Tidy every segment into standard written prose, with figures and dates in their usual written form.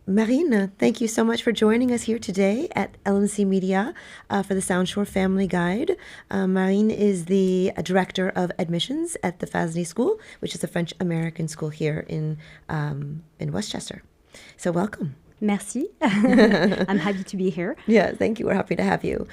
Marine, thank you so much for joining us here today at LMC Media for the Soundshore Family Guide. Marine is the director of admissions at the FASNY School, which is a French American school here in Westchester. So welcome. Merci. I'm happy to be here. Yeah, thank you. We're happy to have you.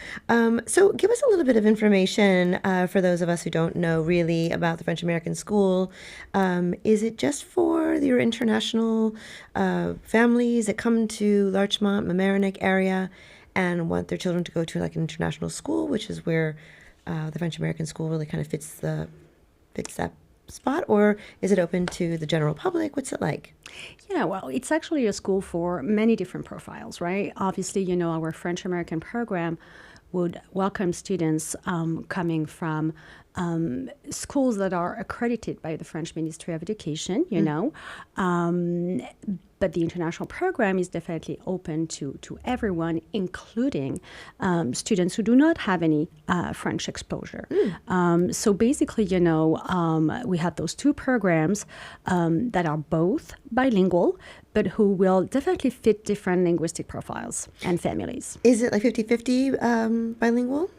So give us a little bit of information for those of us who don't know really about the French American School. Is it just for your international families that come to Larchmont, Mamaroneck area and want their children to go to like an international school, which is where the French American School really kind of fits that spot, or is it open to the general public? What's it like? Yeah, well, it's actually a school for many different profiles, right? Obviously, our French American program would welcome students coming from schools that are accredited by the French Ministry of Education, but the international program is definitely open to everyone, including students who do not have any French exposure. So basically, we have those two programs that are both bilingual, but who will definitely fit different linguistic profiles and families. Is it like 50-50 bilingual?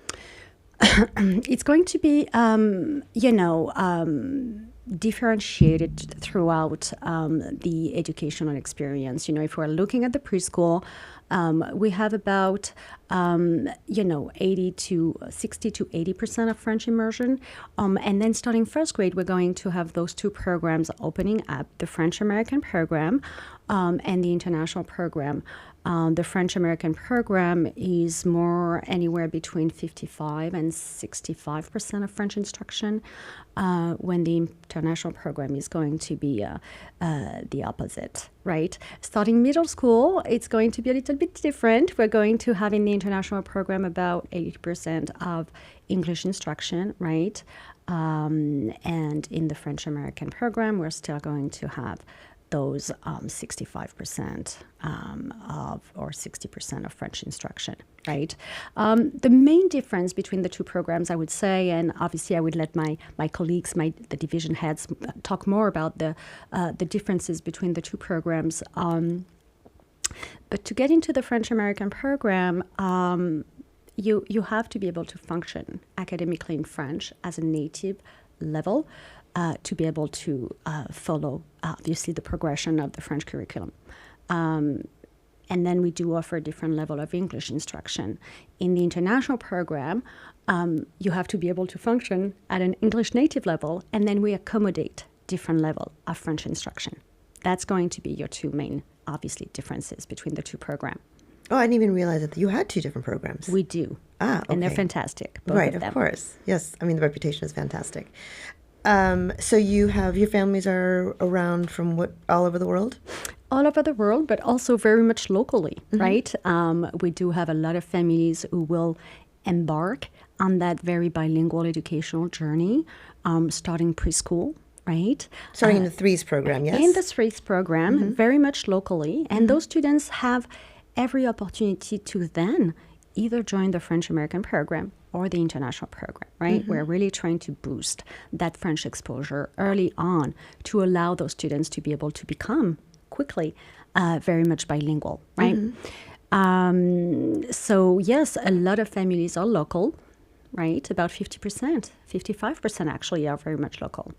It's going to be, differentiated throughout the educational experience. If we're looking at the preschool, we have about 60 to 80% of French immersion, and then starting first grade, we're going to have those two programs opening up: the French American program and the international program. The French American program is more anywhere between 55 and 65% of French instruction, when the international program is going to be the opposite, right? Starting middle school, it's going to be a little bit different. We're going to have in the international program about 80% of English instruction, right? And in the French American program, we're still going to have those 65% or 60% of French instruction, right? The main difference between the two programs, I would say, and obviously I would let my colleagues, the division heads, talk more about the differences between the two programs. But to get into the French American program, you have to be able to function academically in French as a native level, to be able to follow, obviously, the progression of the French curriculum. And then we do offer a different level of English instruction. In the international program, you have to be able to function at an English native level, and then we accommodate different level of French instruction. That's going to be your two main, obviously, differences between the two programs. Oh, I didn't even realize that you had two different programs. We do. Okay. And they're fantastic, both right, of them. Of course. Yes, I mean, the reputation is fantastic. So you have, your families are around from all over the world? All over the world, but also very much locally, right? We do have a lot of families who will embark on that very bilingual educational journey, starting preschool, right? Starting in the threes program, yes? In the threes program, very much locally. And those students have every opportunity to then either join the French American program or the international program, right? We're really trying to boost that French exposure early on to allow those students to be able to become quickly very much bilingual, right? So yes, a lot of families are local, right? About 50%, 55% actually are very much local.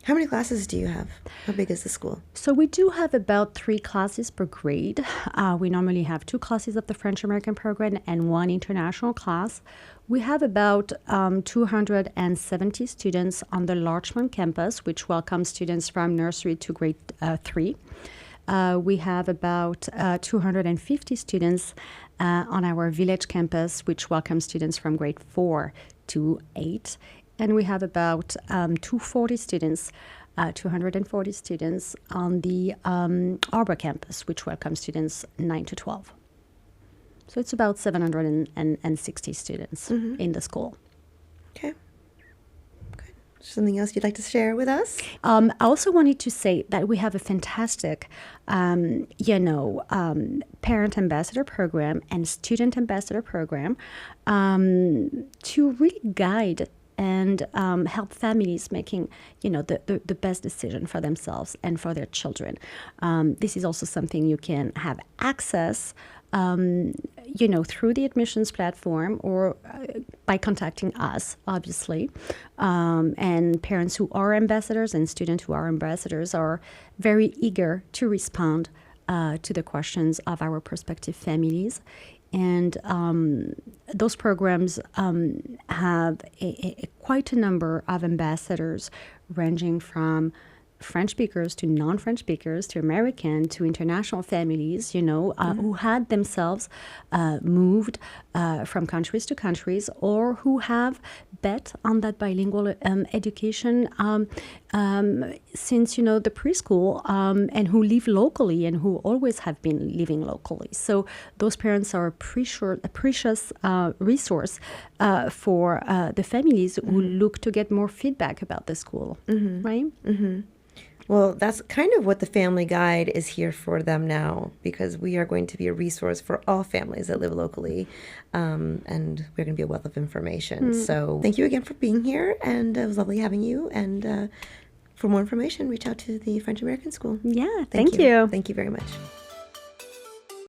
How many classes do you have? How big is the school? So we do have about 3 classes per grade. We normally have 2 classes of the French American program and 1 international class. We have about 270 students on the Larchmont campus, which welcomes students from nursery to grade 3. We have about 250 students on our village campus, which welcomes students from grade 4 to 8. And we have about 240 students on the Arbor campus, which welcomes students 9 to 12. So it's about 760 students in the school. Okay. Good. Something else you'd like to share with us? I also wanted to say that we have a fantastic, parent ambassador program and student ambassador program to really guide and help families making, the best decision for themselves and for their children. This is also something you can have access through the admissions platform or by contacting us, obviously. And parents who are ambassadors and students who are ambassadors are very eager to respond to the questions of our prospective families. And those programs have quite a number of ambassadors ranging from French speakers to non-French speakers to American to international families, who had themselves moved from countries to countries or who have bet on that bilingual education since, the preschool and who live locally and who always have been living locally. So those parents are a precious resource for the families who look to get more feedback about the school, right? Mm-hmm. Well, that's kind of what the Family Guide is here for them now, because we are going to be a resource for all families that live locally, and we're going to be a wealth of information. So thank you again for being here, and it was lovely having you. And for more information, reach out to the French American School. Yeah, thank you. Thank you very much.